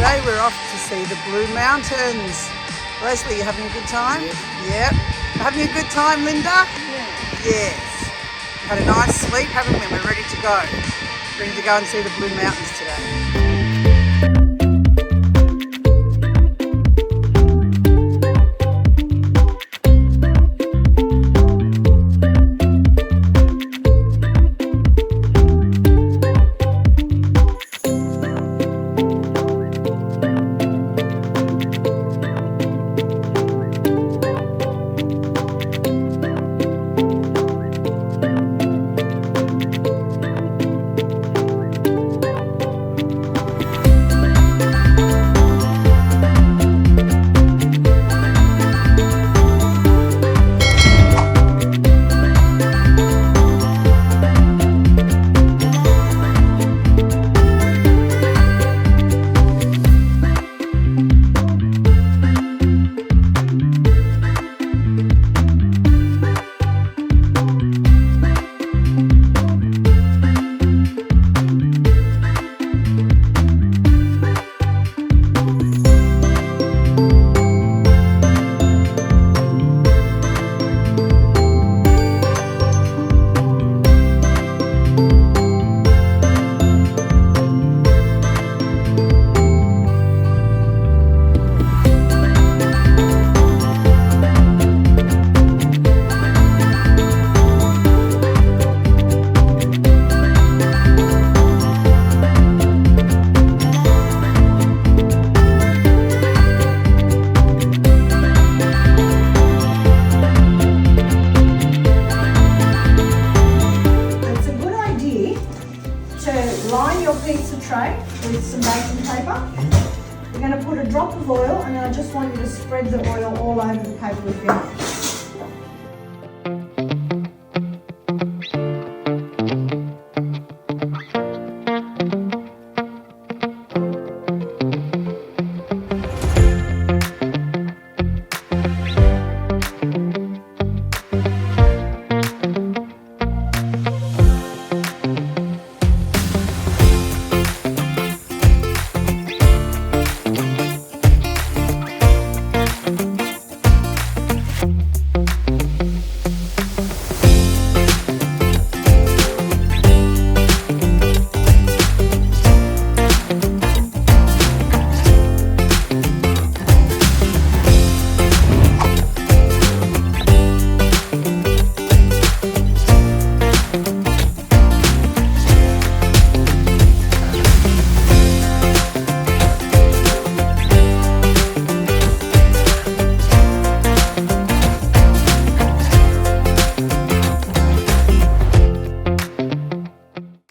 today we're off to see the Blue Mountains. Leslie, you having a good time? Yep. Having a good time, Linda? Yeah. Yes. Had a nice sleep, haven't we? We're ready to go. Ready to go and see the Blue Mountains today. Line your pizza tray with some baking paper. You're going to put a drop of oil and then I just want you to spread the oil all over the paper with your hand.